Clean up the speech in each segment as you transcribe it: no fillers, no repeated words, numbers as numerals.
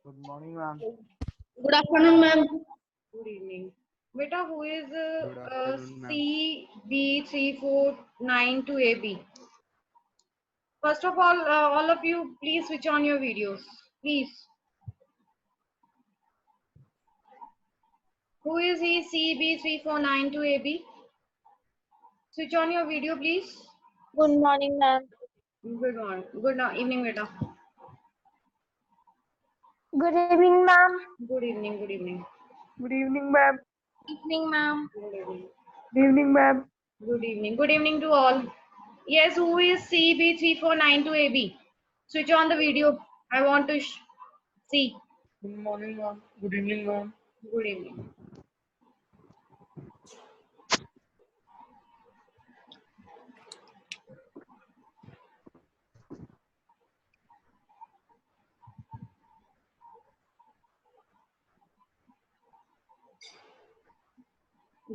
Good morning, ma'am. Good afternoon, ma'am. Good evening. Beta, who is Good afternoon, ma'am. CB3492AB? First of all of you, please switch on your videos. Please. Who is he? CB3492AB? Switch on your video, please. Good morning, ma'am. Good morning. Good evening, Beta. Good evening, ma'am. Good evening. Good evening. Good evening, ma'am. Evening, ma'am. Good evening. Good evening, ma'am. Good evening. Good evening to all. Yes, who is CB3492AB? Switch on the video. I want to see. Good morning, ma'am. Good evening, ma'am. Good evening.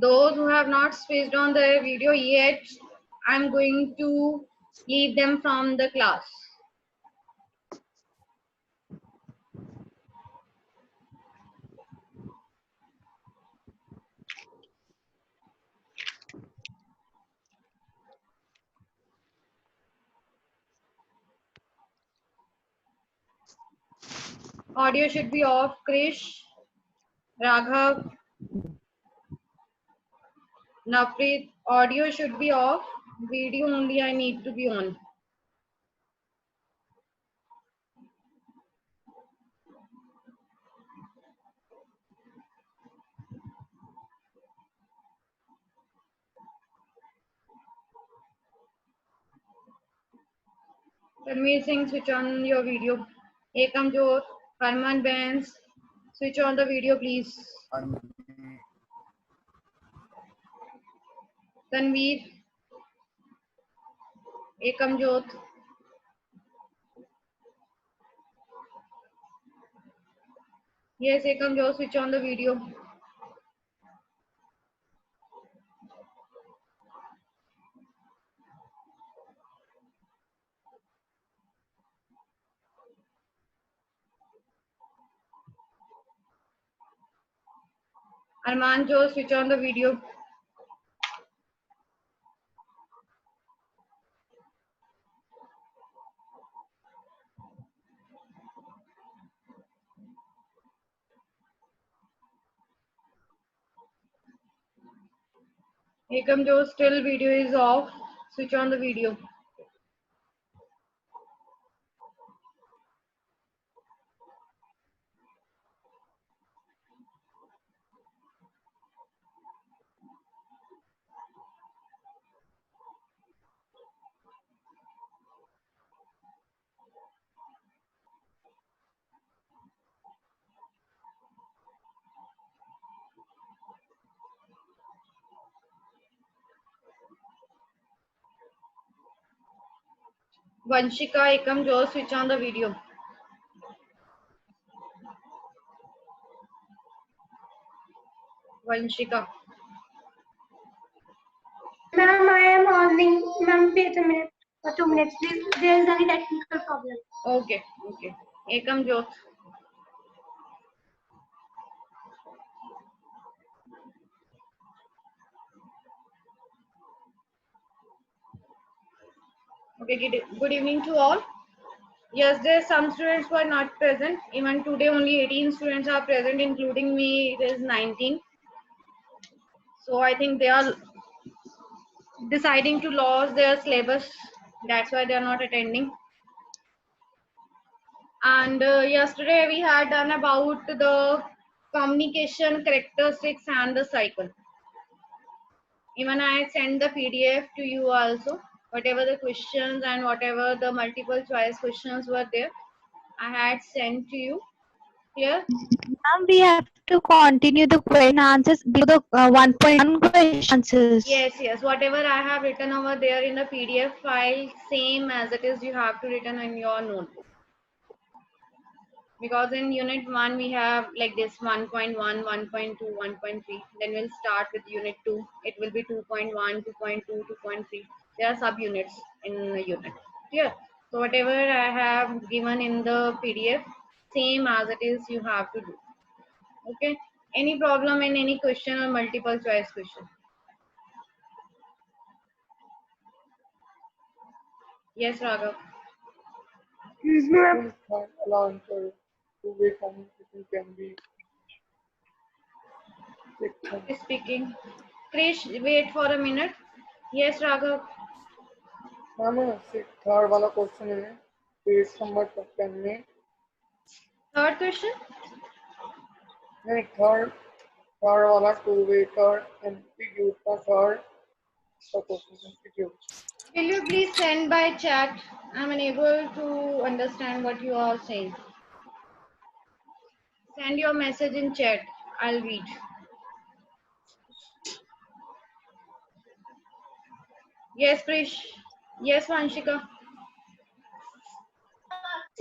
Those who have not switched on the video yet, I'm going to leave them from the class. Audio should be off. Krish, Raghav, Navpreet, audio should be off. Video only I need to be on. Tanveer Singh, switch on your video. Ekam Jot, Harman Benz, switch on the video please. Tanveer, Ekam Jot. Yes, Ekam Jot, switch on the video. Arman Jot, switch on the video. Ekam Jot, still video is off. Switch on the video. Vanshika, Ekam Jot, switch on the video. Vanshika. Ma'am, I am on. Ma'am, wait a minute. 2 minutes, please. There is any technical problem. Okay, okay. Ekam Jot. Okay, good evening to all. Yesterday, some students were not present. Even today, only 18 students are present, including me, it is 19. So I think they are deciding to lose their syllabus. That's why they are not attending. And yesterday, we had done about the communication characteristics and the cycle. Even I sent the PDF to you also. Whatever the questions and whatever the multiple choice questions were there, I had sent to you here. Ma'am, we have to continue the question answers below the 1.1 question answers. Yes. Whatever I have written over there in the PDF file, same as it is, you have to written in your notebook. Because in unit 1, we have like this 1.1, 1.2, 1.3. Then we'll start with unit 2. It will be 2.1, 2.2, 2.3. There are subunits in the unit. Clear? So whatever I have given in the PDF, same as it is you have to do. Okay. Any problem in any question or multiple choice question? Yes, Raghav. Excuse me, ma'am. Allow answer. Two-way communication can be section. Is speaking. Krish, wait for a minute. Yes, Raghav. Ma'am third वाला question है page number 10 में Third question. नहीं third third वाला two way का MCQ का third का question MCQ Will you please send by chat? I'm unable to understand what you are saying. Send your message in chat. I'll read. Yes, Krish. Yes, Vanshika.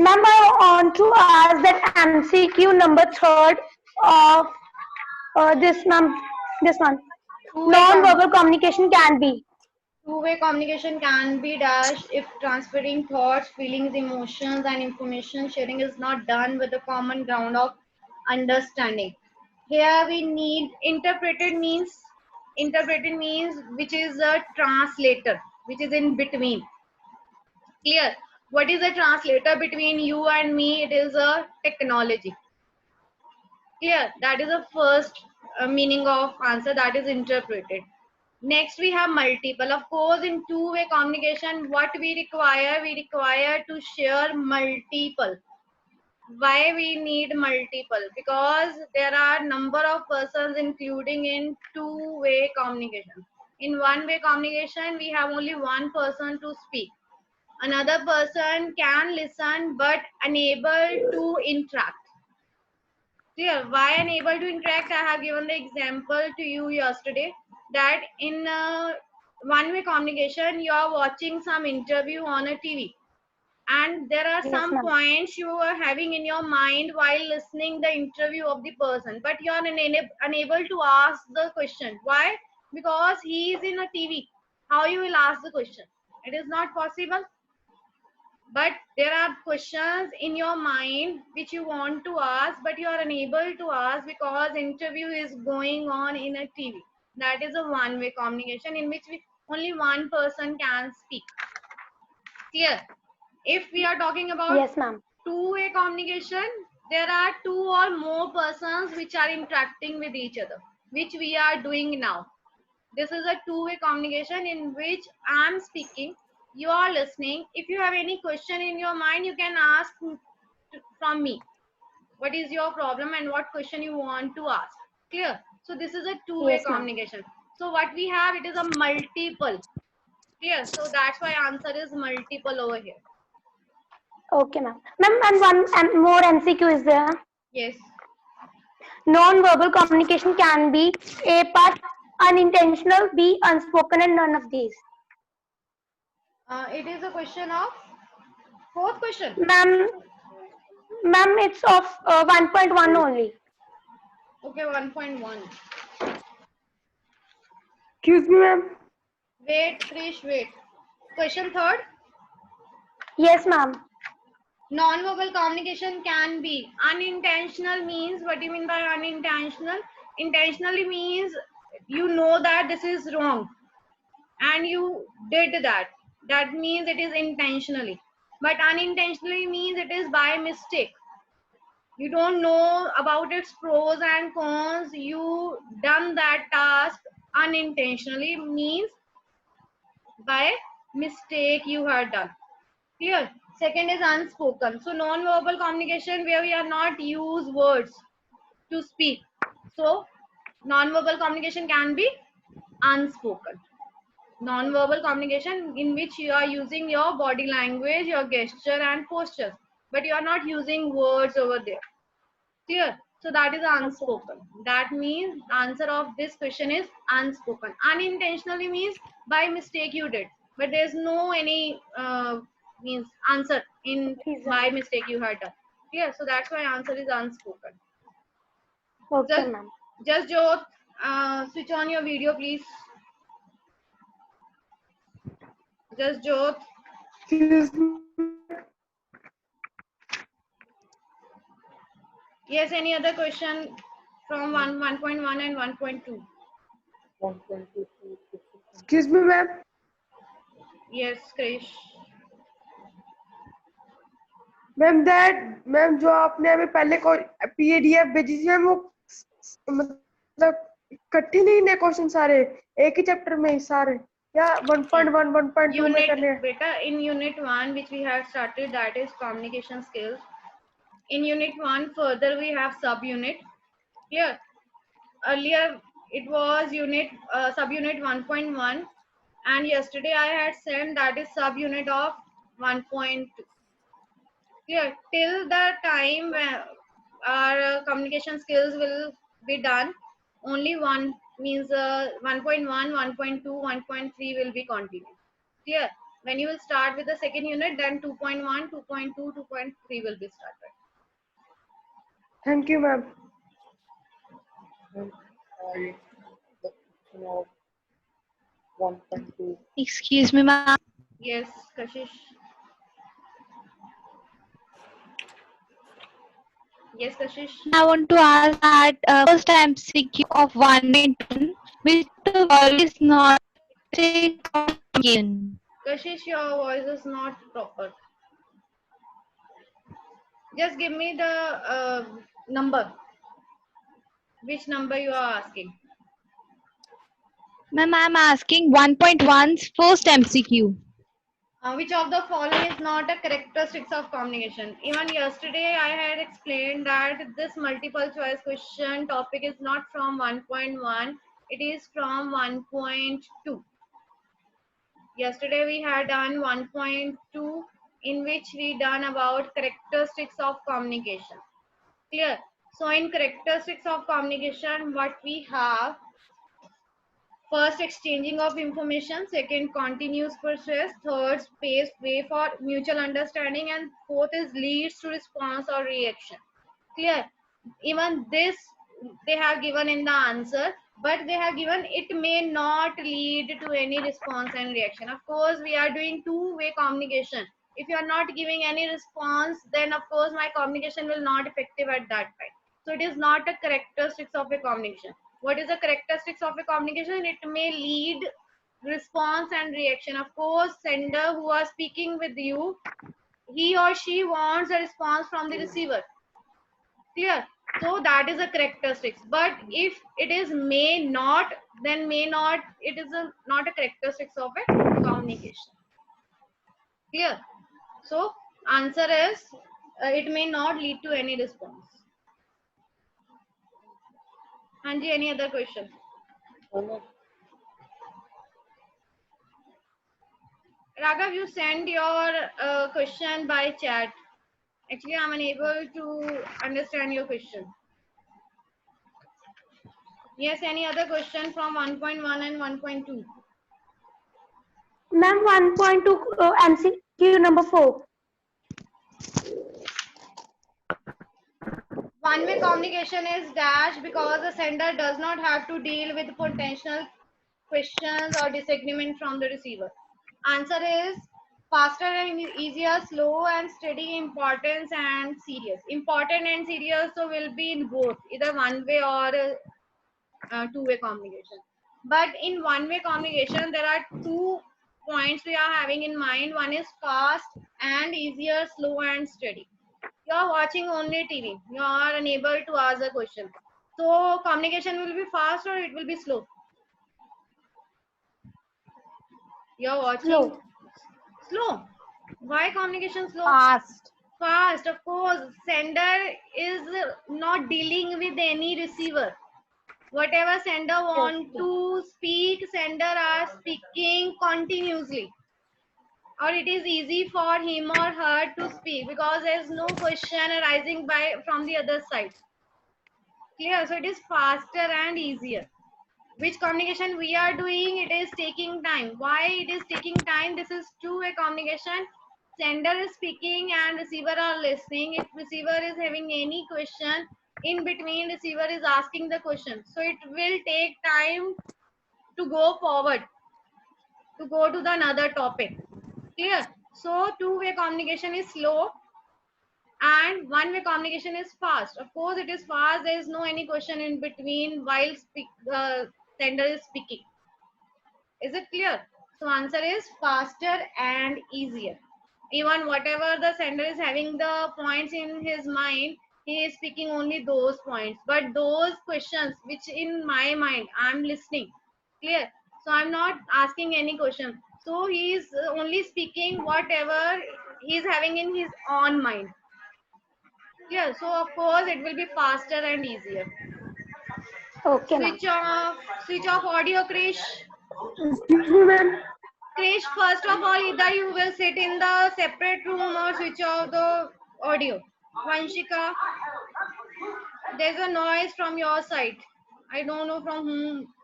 Ma'am, I want to ask that MCQ number third of this ma'am, this one. Non-verbal communication can be. Two-way communication can be dash if transferring thoughts, feelings, emotions, and information sharing is not done with a common ground of understanding. Here we need interpreted means which is a translator, which is in between. Clear? What is a translator between you and me? It is a technology. Clear? That is the first meaning of answer, that is interpreted. Next we have multiple. Of course, in two-way communication, what we require to share multiple. Why we need multiple? Because there are number of persons including in two-way communication. In one-way communication, we have only one person to speak. Another person can listen but unable to interact. Clear? Why unable to interact? I have given the example to you yesterday that in one-way communication, you are watching some interview on a TV, and there are Yes, some ma'am. points you are having in your mind while listening the interview of the person, but you are unable to ask the question. Why? Because he is in a TV. How you will ask the question? It is not possible. But there are questions in your mind which you want to ask, but you are unable to ask because interview is going on in a TV. That is a one-way communication in which only one person can speak. Clear? If we are talking about Yes, ma'am. two-way communication, there are two or more persons which are interacting with each other, which we are doing now. This is a two-way communication in which I am speaking, you are listening. If you have any question in your mind, you can ask from me. What is your problem and what question you want to ask? Clear? So this is a two-way Yes, ma'am. communication. So what we have, it is a multiple. Clear? So that's why answer is multiple over here. Okay, ma'am. Ma'am, and one and more MCQ is there. Yes. Non-verbal communication can be A part unintentional, B unspoken, and none of these. It is a question of fourth question. Ma'am, it's of 1.1 only. Okay, 1.1. excuse me ma'am Wait, Krish, wait. Question third. Yes, ma'am. Non-verbal communication can be unintentional. Means, what do you mean by unintentional? Intentionally means you know that this is wrong and you did that. That means it is intentionally. But unintentionally means it is by mistake. You don't know about its pros and cons. You done that task unintentionally, means by mistake you have done. Clear? Second is unspoken. So non-verbal communication where we are not use words to speak. So non-verbal communication can be unspoken. Non-verbal communication in which you are using your body language, your gesture and postures, but you are not using words over there. Clear? So that is unspoken. That means the answer of this question is unspoken. Unintentionally means by mistake you did, but there is no any means answer in by mistake you had done. Clear? So that's why answer is unspoken. Okay, ma'am. Just Jyot, switch on your video, please. Just Jyot. excuse me Yes, any other question from 1.1 and 1.2? 1.2. Excuse me, ma'am. Yes, Krish. Ma'am जो आपने हमें पहले को PDF भेजी थी ma'am, वो मतलब इकट्ठी नहीं ने क्वेश्चन सारे एक ही चैप्टर में ही सारे, या 1.1 1.2 में करने हैं? Beta, in unit 1 which we have started, that is communication skills. In unit 1 further we have subunit. Clear? Earlier it was subunit 1.1, and yesterday I had sent that is subunit of 1.2. Clear? Till the time our communication skills will be done, only one means 1.1, 1.2, 1.3 will be continued. Clear? When you will start with the second unit, then 2.1, 2.2, 2.3 will be started. Thank you ma'am. And I the question of 1.2. Excuse me, ma'am. Yes, Kashish. Yes, Kashish. I want to ask that first MCQ of 1.1, which the word is not a communication. Kashish, your voice is not proper. Just give me the number. Which number you are asking? Ma'am, I'm asking 1.1's first MCQ. Which of the following is not a characteristics of communication? Even yesterday I had explained that this multiple choice question topic is not from 1.1, it is from 1.2. Yesterday we had done 1.2, in which we done about characteristics of communication. Clear? So in characteristics of communication, what we have: first, exchanging of information; second, continuous process; third, space way for mutual understanding; and fourth is leads to response or reaction. Clear? Even this they have given in the answer, but they have given it may not lead to any response and reaction. Of course, we are doing two-way communication. If you are not giving any response, then of course my communication will not effective at that time. So it is not a characteristics of a communication. What is the characteristics of a communication? It may lead response and reaction. Of course, sender who are speaking with you, he or she wants a response from the receiver. Clear? So that is a characteristics. But if it is may not, then may not, it is not a characteristics of a communication. Clear? So answer is it may not lead to any response. Hanji, any other question? Raghav, you send your question by chat. Actually, I'm unable to understand your question. Yes, any other question from 1.1 and 1.2? Ma'am, 1.2 MCQ number 4. One-way communication is dash because the sender does not have to deal with potential questions or disagreement from the receiver. Answer is faster and easier, slow and steady, importance and serious. Important and serious so will be in both, either one-way or two-way communication. But in one-way communication, there are 2 points we are having in mind. One is fast and easier, slow and steady. You are watching only TV. You are unable to ask a question. So communication will be fast or it will be slow? You are watching Slow. slow. Why communication slow? Fast. Fast, of course. Sender is not dealing with any receiver. Whatever sender want to speak, sender are speaking continuously, or it is easy for him or her to speak because there is no question arising by from the other side. Clear? So it is faster and easier. Which communication we are doing, it is taking time. Why it is taking time? This is two-way communication. Sender is speaking and receiver are listening. If receiver is having any question, in between receiver is asking the question. So it will take time to go forward, to go to the another topic. Clear? So two-way communication is slow. And one-way communication is fast. Of course, it is fast. There is no any question in between while sender is speaking. Is it clear? So answer is faster and easier. Even whatever the sender is having the points in his mind, he is speaking only those points. But those questions which in my mind I'm listening, clear. So I'm not asking any question. So he is only speaking whatever he is having in his own mind. Clear. So of course it will be faster and easier. Okay, ma'am. Switch off audio, Krish. Excuse me, ma'am. Krish, first of all, either you will sit in the separate room or switch off the audio. Vanshika, there's a noise from your side. I don't know from whom.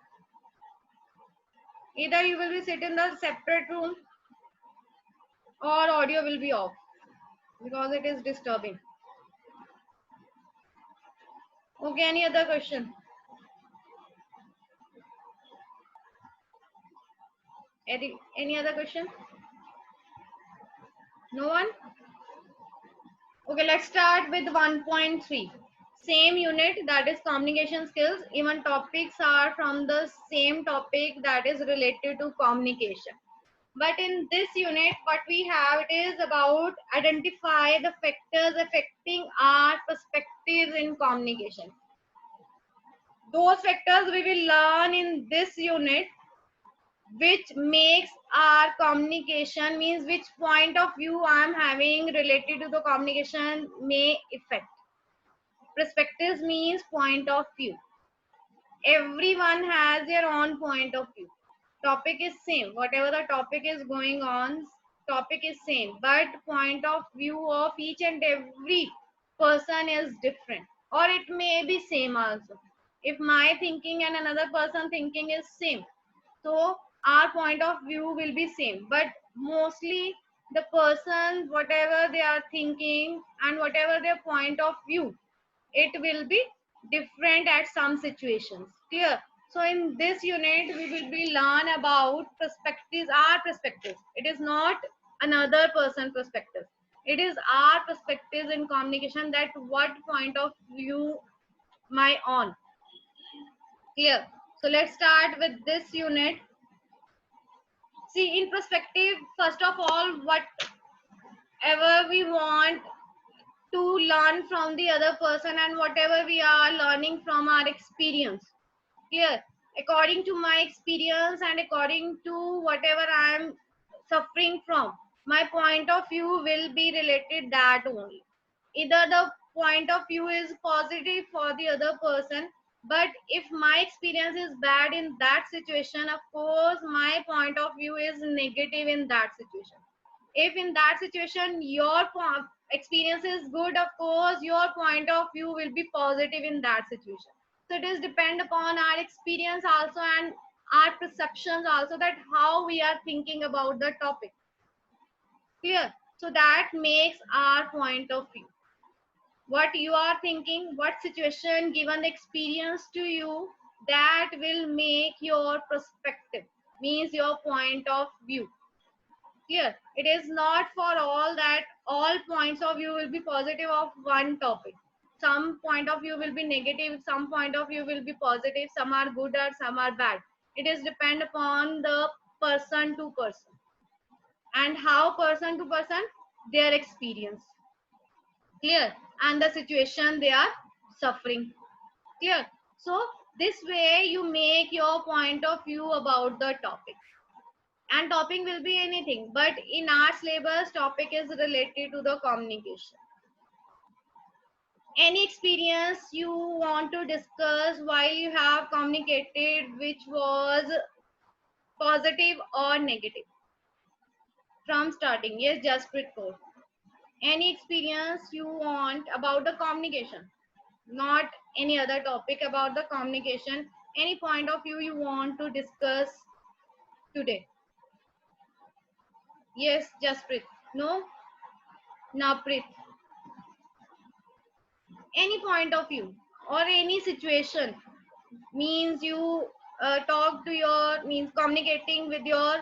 Either you will be sit in the separate room or audio will be off because it is disturbing. Okay, any other question? Any other question? No one? Okay, let's start with 1.3. Same unit, that is communication skills. Even topics are from the same topic, that is related to communication. But in this unit, what we have, it is about identify the factors affecting our perspectives in communication. Those factors we will learn in this unit, which makes our communication, means which point of view I am having related to the communication may affect. Perspectives means point of view. Everyone has their own point of view. Topic is same, whatever the topic is going on, topic is same, but point of view of each and every person is different, or it may be same also. If my thinking and another person thinking is same, so our point of view will be same, but mostly the person, whatever they are thinking and whatever their point of view, it will be different at some situations. Clear? So in this unit we will be learn about perspectives, our perspectives. It is not another person perspective, it is our perspectives in communication, that what point of view my on. Clear? So let's start with this unit. See, in perspective, first of all, whatever we want to learn from the other person and whatever we are learning from our experience. Clear? According to my experience and according to whatever I am suffering from, my point of view will be related that only. Either the point of view is positive for the other person, but if my experience is bad in that situation, of course my point of view is negative in that situation. If in that situation your experience is good, of course your point of view will be positive in that situation. So it is depend upon our experience also and our perceptions also, that how we are thinking about the topic. Clear? So that makes our point of view. What you are thinking, what situation given the experience to you, that will make your perspective, means your point of view. Clear? It is not for all that all points of view will be positive of one topic. Some point of view will be negative, some point of view will be positive, some are good or some are bad. It is depend upon the person to person and how person to person their experience. Clear? And the situation they are suffering. Clear? So this way you make your point of view about the topic. And topic will be anything, but in our syllabus topic is related to the communication. Any experience you want to discuss while you have communicated which was positive or negative from starting? Yes, just report. Any experience you want about the communication, not any other topic, about the communication, any point of view you want to discuss today? Yes, Jasprit. No? Naprit. Any point of view or any situation, means you talk to your, means communicating with your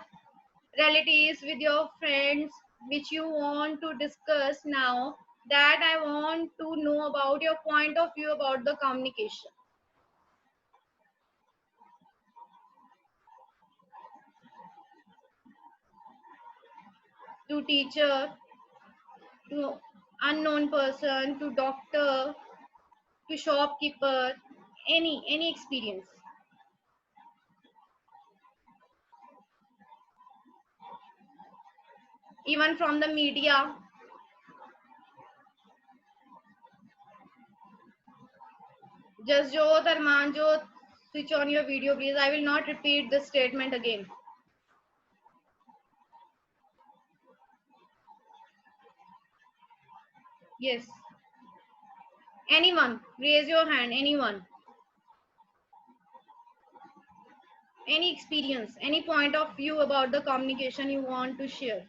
relatives, with your friends, which you want to discuss now. that I want to know about your point of view about the communication. To teacher, to unknown person, to doctor, to shopkeeper, any experience. Even from the media. Just Jyot, Arman Jyot, switch on your video please. I will not repeat this statement again. Yes. Anyone, raise your hand, anyone. Any experience, any point of view about the communication you want to share.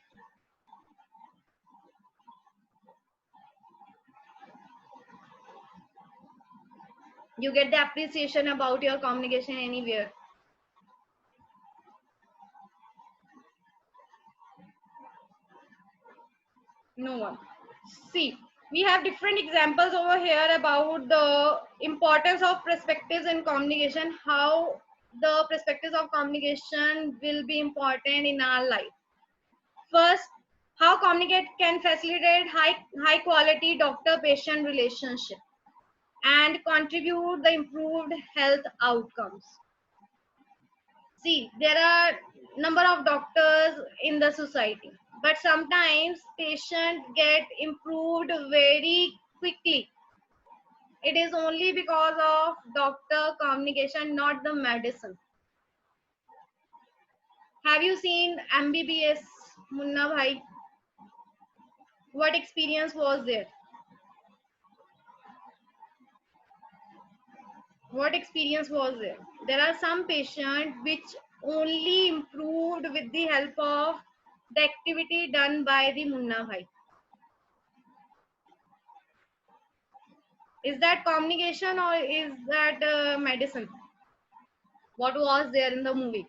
You get the appreciation about your communication anywhere. No one. See, we have different examples over here about the importance of perspectives in communication, how the perspectives of communication will be important in our life. First, how communicate can facilitate high quality doctor patient relationship and contribute the improved health outcomes. See, there are number of doctors in the society, but sometimes patients get improved very quickly. It is only because of doctor communication, not the medicine. Have you seen MBBS Munna Bhai? What experience was there? What experience was there? There are some patients which only improved with the help of the activity done by the Munna Bhai. Is that communication or is that medicine? What was there in the movie?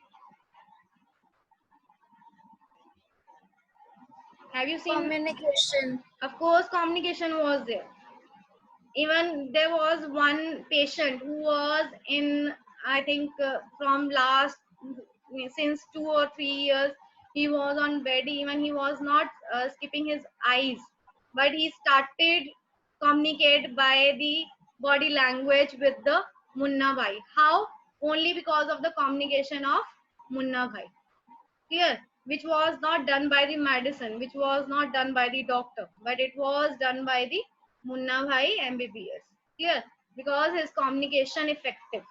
Have you seen? Communication. Of course, communication was there. Even there was one patient who was in, I think, from last, since 2 or 3 years, he was on bed. Even he was not skipping his eyes, but he started communicate by the body language with the Munna Bhai. How? Only because of the communication of Munna Bhai. Clear? Which was not done by the medicine, which was not done by the doctor, but it was done by the Munna Bhai MBBS. Clear? Because his communication effective.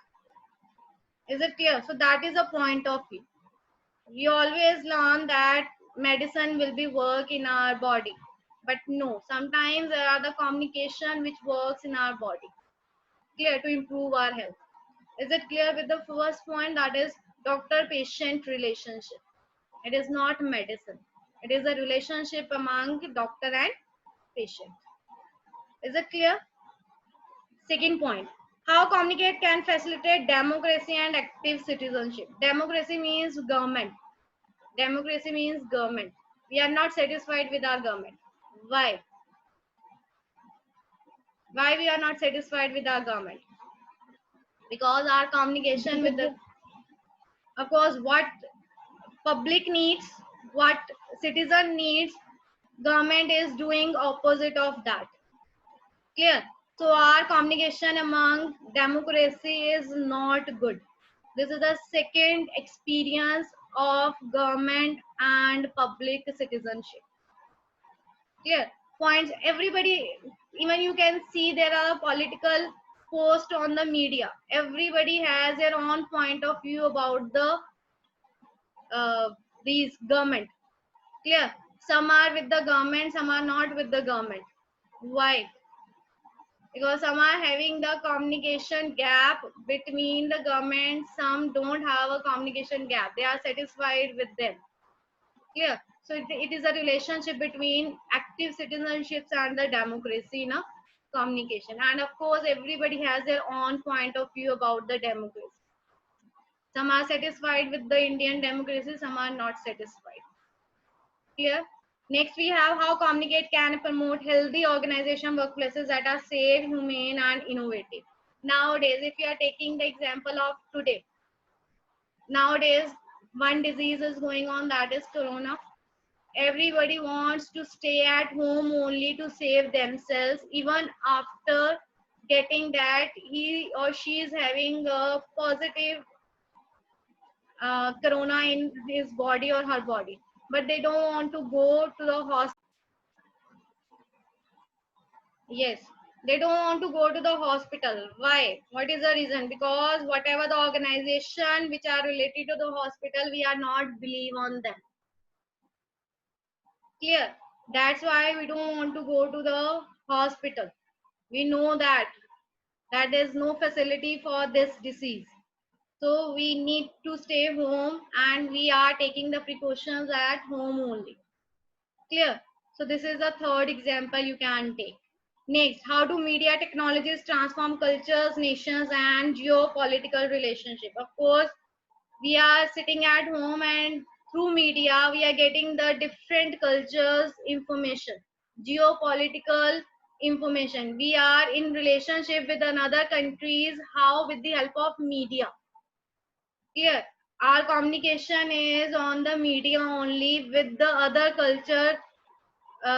Is it clear? So that is a point of view. We always learn that medicine will be work in our body, but no, sometimes there are the communication which works in our body. Clear? To improve our health. Is it clear with the first point, that is doctor patient relationship? It is not medicine. It is a relationship among doctor and patient. Is it clear? Second point, how communicate can facilitate democracy and active citizenship. Democracy means government. Democracy means government. We are not satisfied with our government. Why? Why we are not satisfied with our government? Because our communication with the, of course, what public needs, what citizen needs, government is doing opposite of that. Clear? So our communication among democracy is not good. This is the second experience of government and public citizenship. Clear? Points, everybody, even you can see there are political posts on the media. Everybody has their own point of view about the these government. Clear? Some are with the government, some are not with the government. Why? Because some are having the communication gap between the government, some don't have a communication gap, they are satisfied with them. Clear? So it is a relationship between active citizenships and the democracy in a communication. And of course, everybody has their own point of view about the democracy. Some are satisfied with the Indian democracy, some are not satisfied. Clear? Next, we have how communicate can promote healthy organization workplaces that are safe, humane, and innovative. Nowadays, if you are taking the example of today, nowadays one disease is going on, that is corona. Everybody wants to stay at home only to save themselves, even after getting that he or she is having a positive corona in his body or her body, but they don't want to go to the hospital. Yes, they don't want to go to the hospital. Why? What is the reason? Because whatever the organization which are related to the hospital, we are not believe on them. Clear? That's why we don't want to go to the hospital. We know that there is no facility for this disease. So we need to stay home and we are taking the precautions at home only. Clear? So this is the third example you can take. Next, how do media technologies transform cultures, nations, and geopolitical relationship? Of course, we are sitting at home and through media, we are getting the different cultures information, geopolitical information. We are in relationship with another countries, how with the help of media. Clear? Our communication is on the media only with the other culture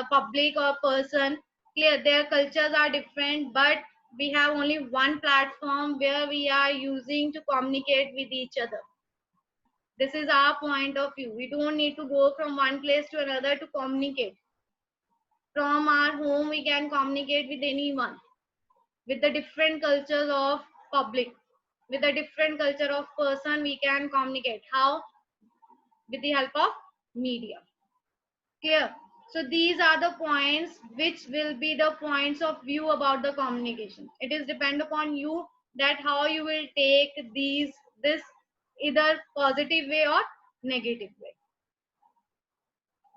public or person. Clear, their cultures are different, but we have only one platform where we are using to communicate with each other. This is our point of view. We don't need to go from one place to another to communicate. From our home we can communicate with anyone, with the different cultures of public, with the different culture of person. We can communicate how? With the help of media. Clear? So these are the points which will be the points of view about the communication. It is depend upon you that how you will take this either positive way or negative way.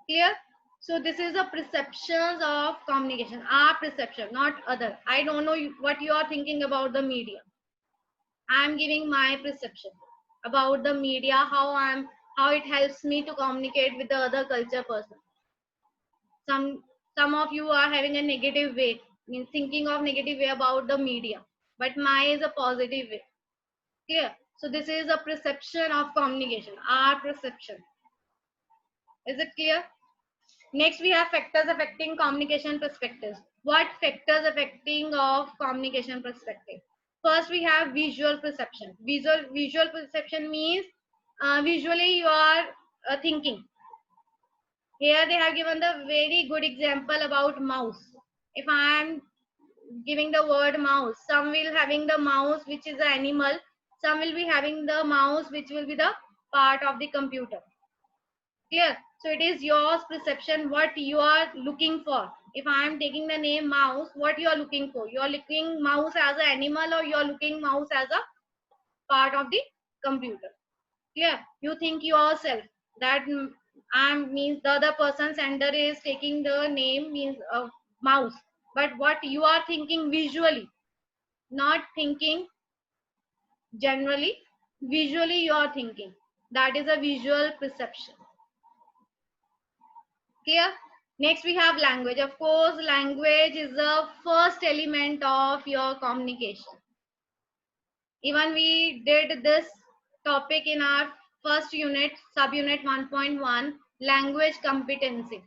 Clear? So this is the perceptions of communication, our perception, not other. I don't know what you are thinking about the media. I am giving my perception about the media, how it helps me to communicate with the other culture person. Some of you are having a negative way, means thinking of negative way about the media, but mine is a positive way. Clear? So this is a perception of communication, our perception. Is it clear? Next, we have factors affecting communication perspectives. What factors affecting of communication perspective? First, we have visual perception. Visual perception means visually you are thinking. Here they have given the very good example about mouse. If I am giving the word mouse, some will having the mouse which is an animal, some will be having the mouse which will be the part of the computer. Clear? So it is your perception what you are looking for. If I am taking the name mouse, what you are looking for? You are looking mouse as an animal or you are looking mouse as a part of the computer. Yeah, you think yourself that means the other person sender is taking the name means mouse, but what you are thinking visually, not thinking generally, visually you are thinking. That is a visual perception. Clear? Next we have language. Of course, language is the first element of your communication. Even we did this topic in our first unit, subunit 1.1, language competency.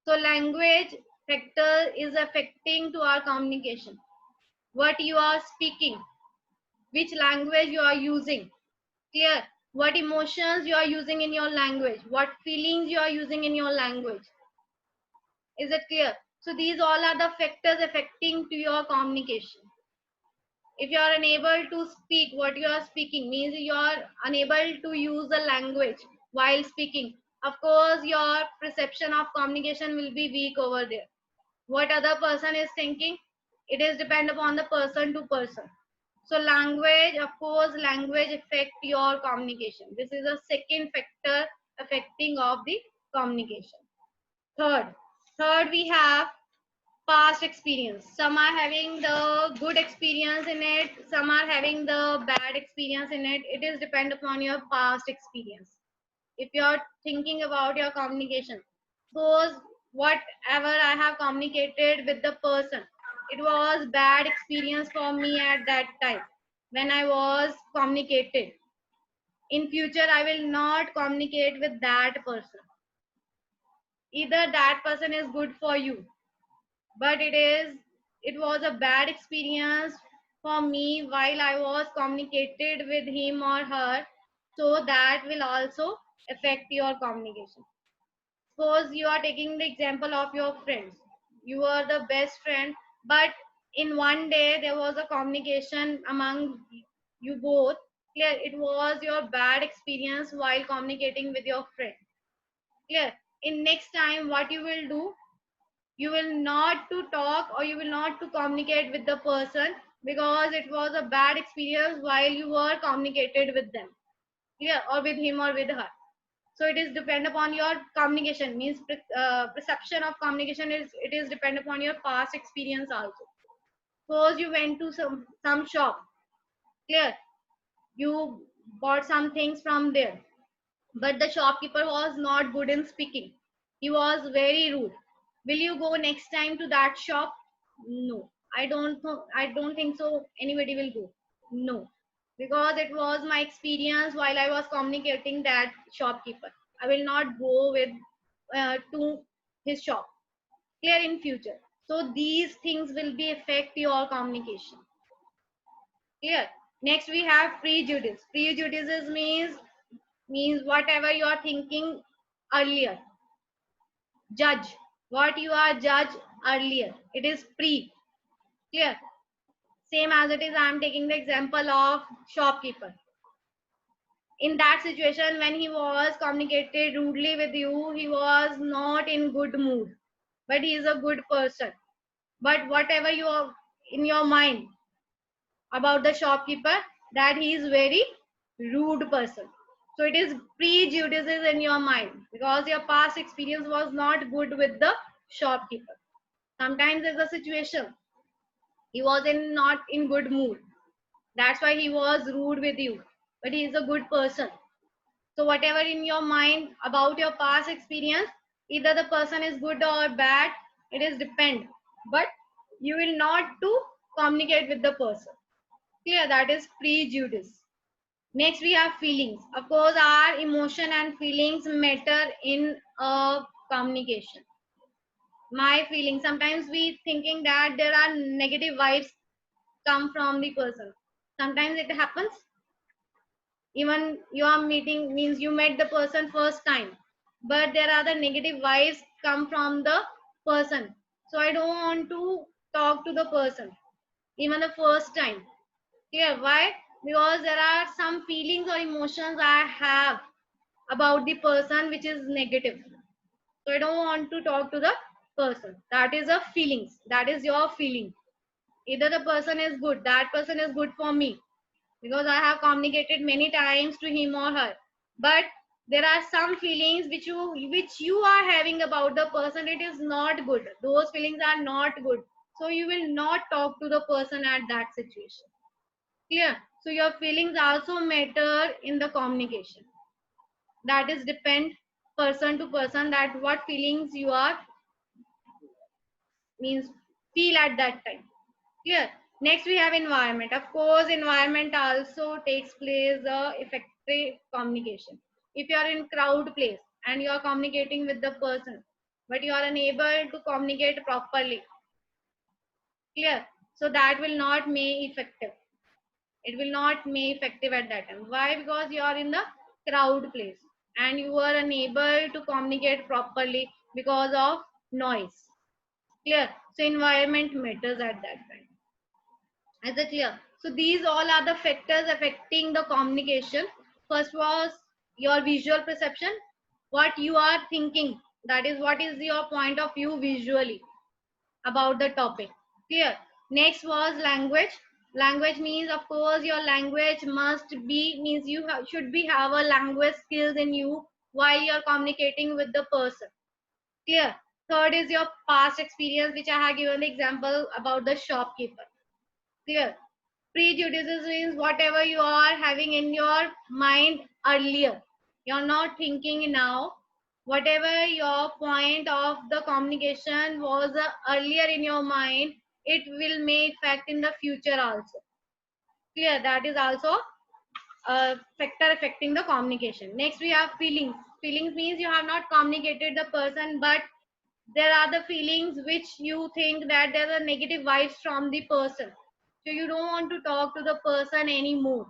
So language factor is affecting to our communication. What you are speaking, which language you are using. Clear? What emotions you are using in your language, what feelings you are using in your language. Is it clear? So these all are the factors affecting to your communication. If you are unable to speak, what you are speaking means you are unable to use the language while speaking. Of course, your perception of communication will be weak over there. What other person is thinking, it is depend upon the person to person. So language, of course, language affect your communication. This is a second factor affecting of the communication. Third we have past experience. Some are having the good experience in it, some are having the bad experience in it. It is depend upon your past experience. If you are thinking about your communication, Suppose whatever I have communicated with the person, it was bad experience for me at that time when I was communicated. In future, I will not communicate with that person. Either that person is good for you, but it was a bad experience for me while I was communicated with him or her, so that will also affect your communication. Suppose you are taking the example of your friends. You are the best friend, but in one day there was a communication among you both. Clear, it was your bad experience while communicating with your friend. Clear. In next time, what you will do, you will not to talk or you will not to communicate with the person because it was a bad experience while you were communicated with them. Clear, or with him or with her. So it is depend upon your communication, means perception of communication is, it is depend upon your past experience also. Suppose you went to some shop. Clear, you bought some things from there, but the shopkeeper was not good in speaking. He was very rude. Will you go next time to that shop? No, I don't think so anybody will go. No, because it was my experience while I was communicating that shopkeeper. I will not go with to his shop. Clear, in future. So these things will be affect your communication. Clear. Next we have prejudice. Prejudices means whatever you are thinking earlier. Judge what you are judged earlier. It is pre. Clear. Same as it is, I am taking the example of shopkeeper. In that situation, when he was communicated rudely with you, he was not in good mood, but he is a good person. But whatever you are in your mind about the shopkeeper, that he is very rude person. So it is prejudices in your mind because your past experience was not good with the shopkeeper. Sometimes there's a situation he was in not in good mood, that's why he was rude with you, but he is a good person. So whatever in your mind about your past experience, either the person is good or bad, it is depend, but you will not to communicate with the person. Clear, that is prejudice. Next we have feelings. Of course, our emotion and feelings matter in communication. My feelings, sometimes we thinking that there are negative vibes come from the person. Sometimes it happens, even you are meeting means you met the person first time, but there are the negative vibes come from the person. So I don't want to talk to the person even the first time. Clear, why? Because there are some feelings or emotions I have about the person which is negative, so I don't want to talk to the person. That is a feelings, that is your feeling. Either the person is good, that person is good for me because I have communicated many times to him or her, but there are some feelings which you are having about the person, it is not good, those feelings are not good, so you will not talk to the person at that situation. Clear. So your feelings also matter in the communication. That is depend person to person, that what feelings you are means feel at that time. Clear. Next we have environment. Of course, environment also takes place effective communication. If you are in crowd place and you are communicating with the person, but you are unable to communicate properly, clear. So that will not make effective. It will not make effective at that time. Why? Because you are in the crowd place and you are unable to communicate properly because of noise. Clear. So environment matters at that time. Is it clear? So these all are the factors affecting the communication. First was your visual perception, what you are thinking, that is what is your point of view visually about the topic. Clear. Next was language. Language means, of course, your language must be means you should be have a language skills in you while you're communicating with the person. Clear. Third is your past experience, which I have given the example about the shopkeeper. Clear. Prejudices means whatever you are having in your mind earlier, you're not thinking now, whatever your point of the communication was earlier in your mind, it will may affect in the future also. Clear? That is also a factor affecting the communication. Next we have feelings. Feelings means you have not communicated the person, but there are the feelings which you think that there are negative vibes from the person, so you don't want to talk to the person anymore.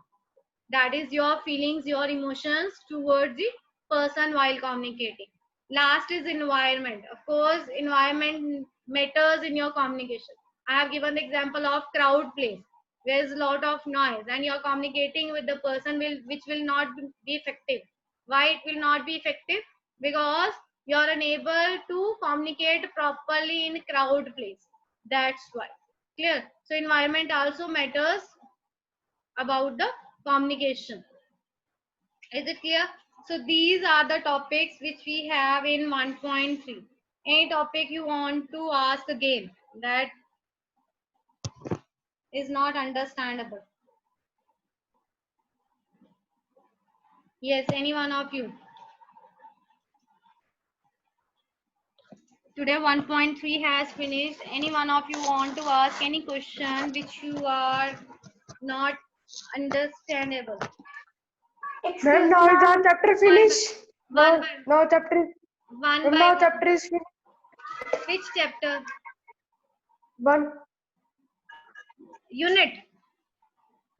That is your feelings, your emotions towards the person while communicating. Last is environment. Of course, environment matters in your communication. I have given the example of crowd place. There is a lot of noise and you are communicating with the person which will not be effective. Why it will not be effective? Because you are unable to communicate properly in crowd place. That's why. Clear? So environment also matters about the communication. Is it clear? So these are the topics which we have in 1.3. Any topic you want to ask again that is not understandable? Yes, any one of you. Today 1.3 has finished. Any one of you want to ask any question which you are not understandable? Ma'am, now is our chapter finished? One, Now chapter. one Ma'am, by now one. chapter is finished. Which chapter? One. Unit.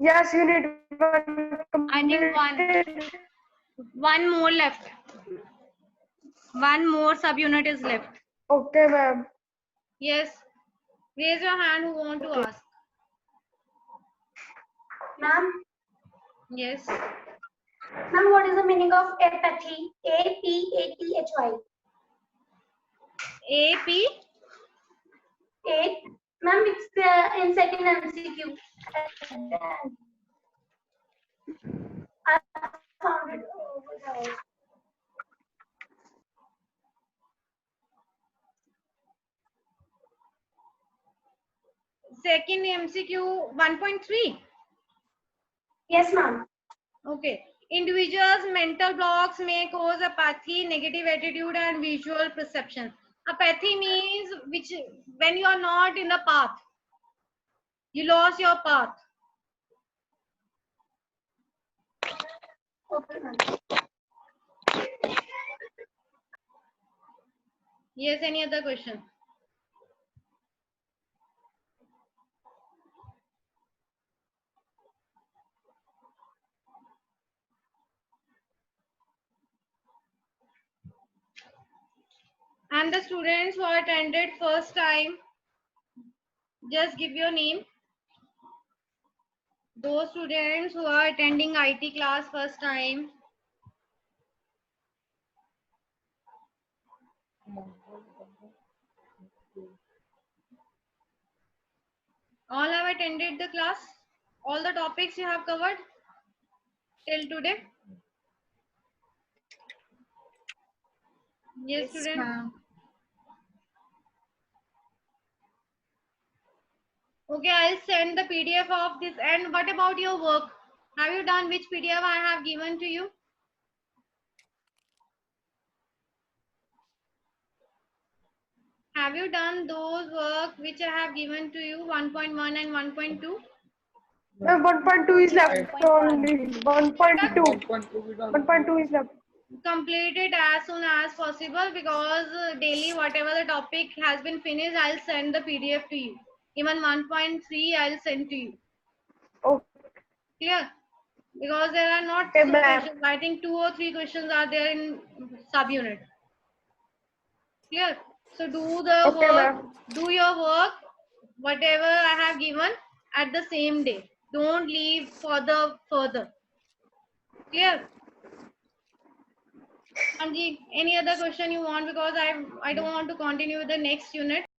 Yes, unit one. I think Completed. one more left. One more subunit is left. Okay, ma'am. Yes. Raise your hand who want to ask. Ma'am, Yes. ma'am, what is the meaning of apathy? A-P-A-T-H-Y. AP. A, ma'am, it's the in second MCQ. I found it over there. Second MCQ 1.3. Yes, ma'am. Okay. Individuals' mental blocks may cause apathy, negative attitude, and visual perception. Apathy means which when you are not in the path, you lost your path. Okay, ma'am. Yes. Any other question? And the students who attended first time, just give your name. Those students who are attending IT class first time. All have attended the class? All the topics you have covered till today? Yes, student. Okay, I'll send the PDF of this. And what about your work? Have you done which PDF I have given to you? Have you done those work which I have given to you, 1.1 and 1.2? Ma'am, 1.2 is left only. 1.2. 1.2 we done. 1.2 is left. Complete it as soon as possible, because daily whatever the topic has been finished, I'll send the PDF to you. Even 1.3 I'll send to you. Okay, Clear? Because there are not Okay, so ma'am. questions. I think 2 or 3 questions are there in subunit. Clear? So do the Okay, work, ma'am. do your work, whatever I have given at the same day. Don't leave for the further. Clear? Anji, any other question you want? Because I don't want to continue with the next unit.